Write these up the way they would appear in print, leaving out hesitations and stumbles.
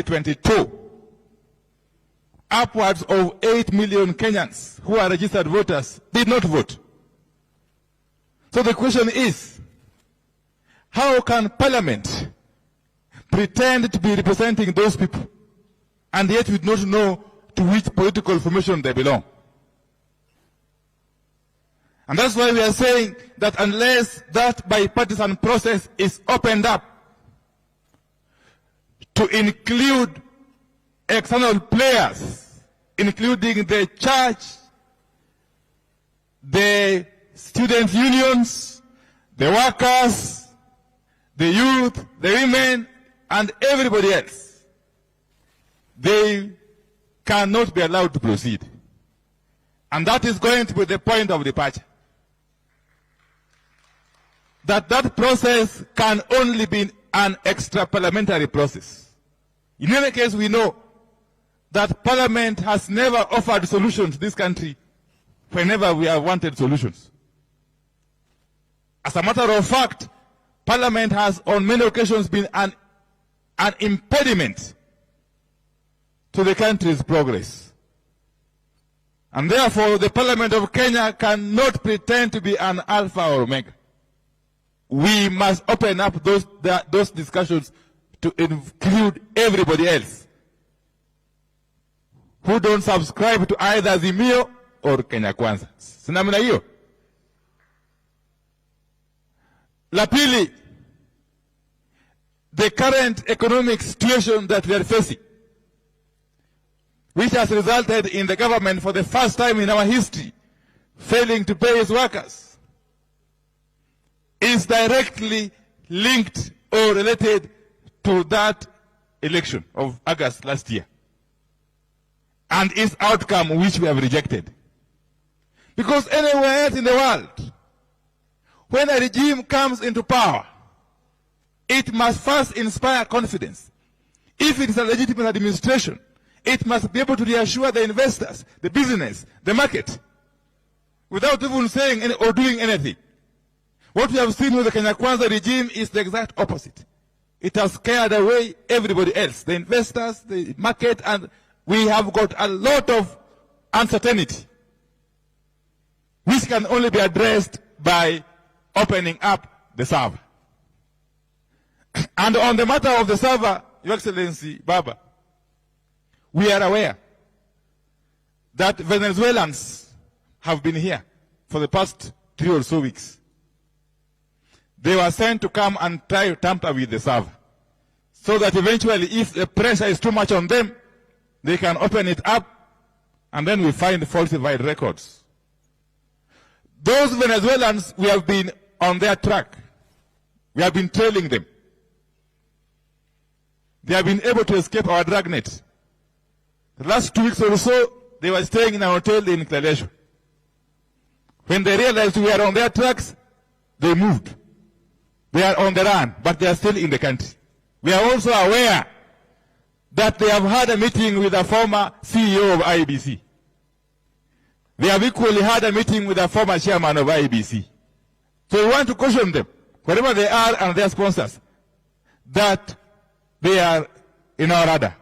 2022, upwards of 8 million Kenyans who are registered voters did not vote. So the question is, how can Parliament pretend to be representing those people and yet we do not know to which political formation they belong? And that's why we are saying that unless that bipartisan process is opened up to include external players, including the church, the student unions, the workers, the youth, the women, and everybody else, they cannot be allowed to proceed. And that is going to be the point of departure. That process can only be an extra-parliamentary process. In any case, we know that Parliament has never offered solutions to this country whenever we have wanted solutions. As a matter of fact, Parliament has on many occasions been an impediment to the country's progress. And therefore, the Parliament of Kenya cannot pretend to be an alpha or omega. We must open up those discussions to include everybody else who don't subscribe to either Azimio or Kenya Kwanza. Sinamna hiyo. La pili, the current economic situation that we are facing, which has resulted in the government for the first time in our history failing to pay its workers, is directly linked or related to that election of August last year and its outcome, which we have rejected. Because anywhere else in the world, when a regime comes into power, it must first inspire confidence. If it is a legitimate administration, it must be able to reassure the investors, the business, the market, without even saying or doing anything. What we have seen with the Kenya Kwanza regime is the exact opposite. It has scared away everybody else, the investors, the market, and we have got a lot of uncertainty, which can only be addressed by opening up the server. And on the matter of the server, Your Excellency Baba, we are aware that Venezuelans have been here for the past 3 or so weeks. They were sent to come and try to tamper with the server, so that eventually, if the pressure is too much on them, they can open it up, and then we find falsified records. Those Venezuelans, we have been on their track. We have been trailing them. They have been able to escape our dragnet. The last 2 weeks or so, they were staying in a hotel in Kalesho. When they realized we are on their tracks, they moved. They are on the run, but they are still in the country. We are also aware that they have had a meeting with a former CEO of IEBC. They have equally had a meeting with a former chairman of IEBC. So we want to caution them, wherever they are and their sponsors, that they are in our radar.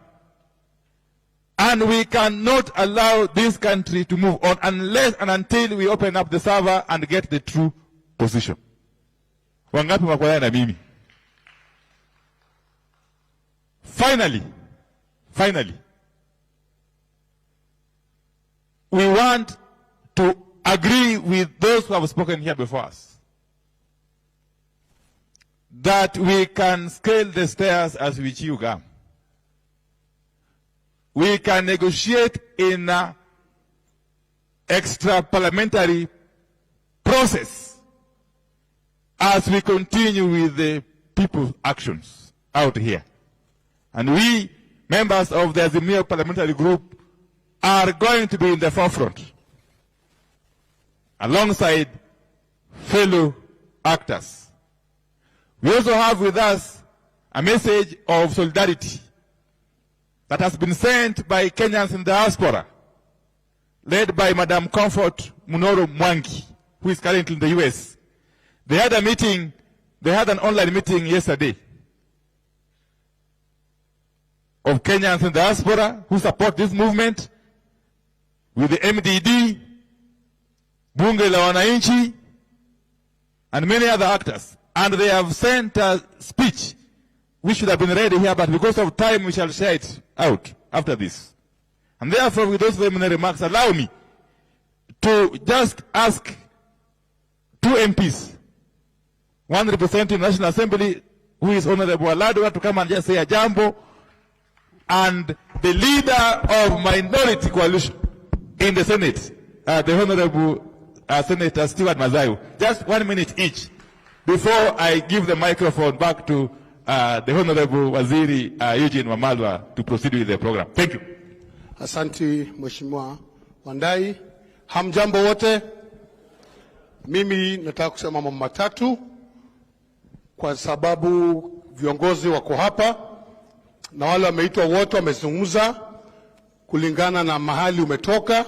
And we cannot allow this country to move on unless and until we open up the server and get the true position. Wangapi makubaliana na mimi? Finally, we want to agree with those who have spoken here before us that we can scale the stairs as we chew gum. We can negotiate in an extra parliamentary process as we continue with the people's actions out here. And we, members of the Azimio Parliamentary Group, are going to be in the forefront, alongside fellow actors. We also have with us a message of solidarity that has been sent by Kenyans in the diaspora, led by Madam Comfort Munoro Mwangi, who is currently in the US. They had an online meeting yesterday of Kenyans in diaspora who support this movement, with the MDD, Bunge la Wananchi, and many other actors. And they have sent a speech which should have been ready here, but because of time we shall share it out after this. And therefore, with those preliminary remarks, allow me to just ask two MPs, one representing the National Assembly, who is Honorable Aladwa, to come and just say a jambo, and the leader of minority coalition in the Senate, the Honorable Senator Stewart Mazayo. Just 1 minute each before I give the microphone back to the Honorable Waziri Eugene Wamalwa to proceed with the program. Thank you. Asante Mheshimiwa Wandai. Hamjambo wote. Mimi nataka kusema mambo matatu kwa sababu viongozi wako hapa na wale wameitwa wote wamezungumza kulingana na mahali umetoka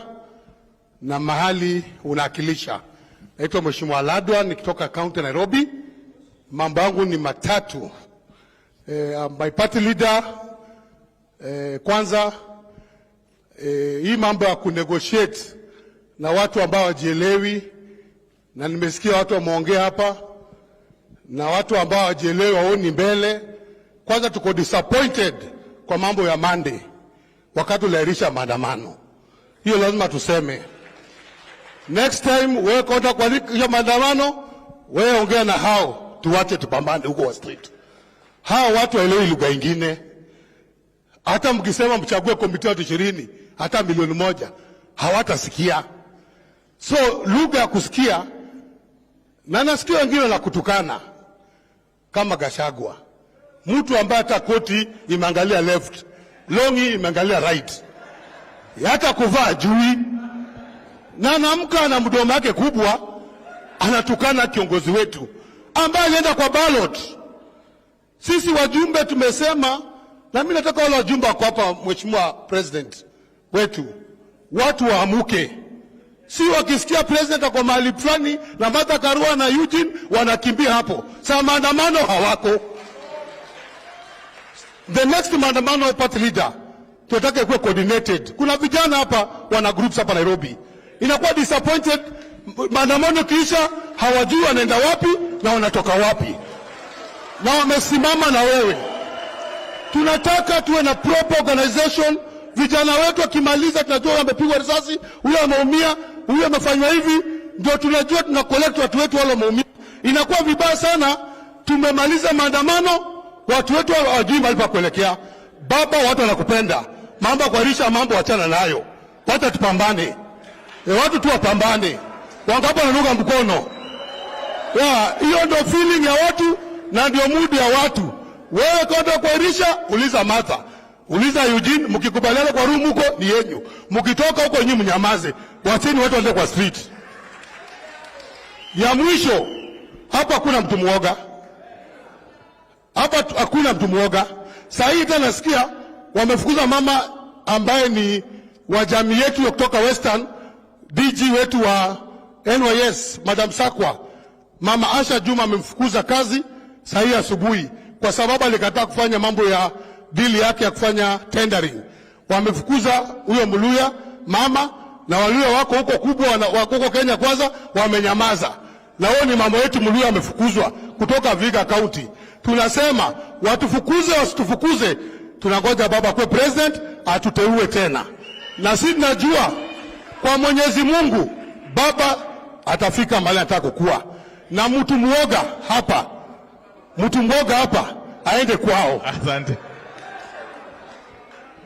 na mahali unawakilisha. Naitwa Mheshimiwa Aladwa nikitoka kaunti Nairobi. Mambo yangu ni matatu. My party leader, kwanza hii mambo ya kunegotiate na watu ambao hawajielewi, na nimesikia watu wameongea hapa na watu ambao hawajielewi waoni mbele. Kwanza tuko disappointed kwa mambo ya Monday wakati ulairisha maandamano. Hiyo lazima tuseme. Next time wewe kwenda kualisha maandamano, wewe ongea na hao tuwache tupambane huko wa street. Hao watu waelewi lugha nyingine. Hata mkisema mchague komiti watu 20, hata milioni 1, hawatasikia. So lugha ya kusikia, na nasikia wengine na kutukana kama Gachagua. Mtu ambaye hata koti imeangalia left, longi imeangalia right. Hata kuvaa jui. Na anamka na mdomo wake kubwa anatukana kiongozi wetu ambaye alienda kwa ballot. Sisi wajumbe tumesema, na mimi nataka wale wajumbe wako hapa, Mheshimiwa President wetu, watu waamuke. Si wakisikia president kwa mahali fulani na Martha Karua na Eugene wanakimbia hapo. Sasa maandamano hawako. The next maandamano party leader tunataka ikuwe coordinated. Kuna vijana hapa wana groups hapa Nairobi. Inakuwa disappointed, maandamano kisha hawajui wanaenda wapi na wanatoka wapi. Na wamesimama na wewe. Tunataka tuwe na proper organization. Vijana wetu wakimaliza tunajua wamepigwa risasi, huyo ameumia, huyo amefanywa hivi, ndio tunajua tuna collect watu wetu wale wameumia. Inakuwa vibaya sana tumemaliza maandamano, watu wetu hawajui mahali pa kuelekea. Baba, watu wanakupenda. Mambo ya kuarisha mambo achana nayo. Wacha tupambane. Watu tu wapambane. Wangapo wananuka mkono. Hiyo ndio feeling ya watu na ndio mood ya watu. Wewe kwenda kuarisha, uliza Martha. Uliza Eugene, mkikubaliana kwa room huko ni yenyu. Mkitoka huko nyinyi mnyamaze. Wacheni watu waende kwa street. Ya mwisho, hapa hakuna mtu muoga. Hapa hakuna mtu muoga. Sasa hii tena nasikia wamefukuza mama ambaye ni wa jamii yetu kutoka Western, DG wetu wa NYS, Madam Sakwa. Mama Asha Juma amemfukuza kazi saa hii asubuhi kwa sababu alikataa kufanya mambo ya bili yake ya kufanya tendering. Wamefukuza huyo Muluya mama, na Waluya wako huko kubwa wako huko Kenya kwanza wamenyamaza. Na wao ni mama yetu Muluya amefukuzwa kutoka Vihiga County. Tunasema watufukuze wasitufukuze, tunangoja baba kwa president atuteue tena. Na sisi tunajua kwa Mwenyezi Mungu baba atafika mahali anataka kukua. Na mtu muoga hapa aende kwao. Asante.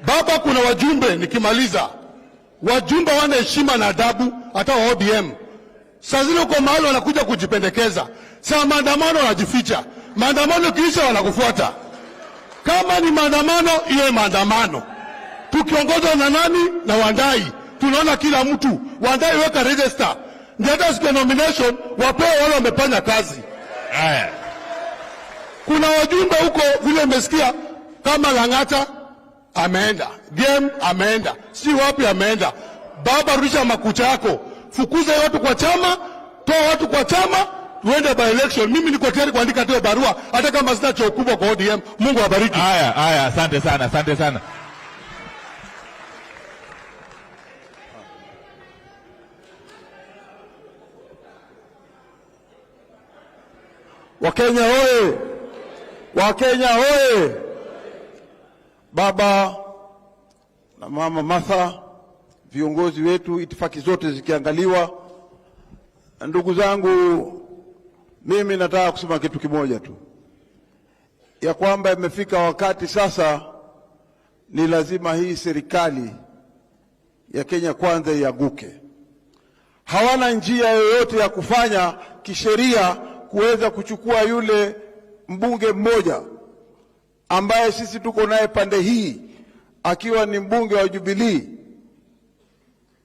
Baba, kuna wajumbe nikimaliza. Wajumbe wana heshima na adabu hata wa ODM. Sasa zile kwa mahali wanakuja kujipendekeza. Sasa maandamano wanajificha. Maandamano kisha wanakufuata. Kama ni maandamano, iwe maandamano. Tukiongozwa na nani? Na Wandai. Tunaona kila mtu. Wandai weka register. Ndio hata siku nomination wapewe wale wamefanya kazi. Kuna wajumbe huko vile umesikia kama Langata ameenda, game ameenda, si wapi ameenda. Baba, rudisha makucha yako. Fukuza watu kwa chama, toa watu kwa chama, tuende by election. Mimi niko tayari kuandika hata barua hata kama sina cheo kubwa kwa ODM. Mungu awabariki. Haya, asante sana, asante sana. Wakenya hoye! Wakenya hoye! Baba na Mama Martha, viongozi wetu, itifaki zote zikiangaliwa, ndugu zangu, mimi nataka kusema kitu kimoja tu, ya kwamba imefika wakati sasa ni lazima hii serikali ya Kenya Kwanza ianguke. Hawana njia yoyote ya kufanya kisheria kuweza kuchukua yule mbunge mmoja ambaye sisi tuko naye pande hii, akiwa ni mbunge wa Jubilee,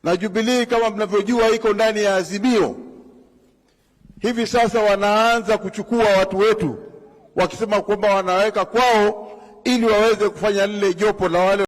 na Jubilee kama mnavyojua iko ndani ya Azimio. Hivi sasa wanaanza kuchukua watu wetu wakisema kwamba wanaweka kwao ili waweze kufanya lile jopo la wale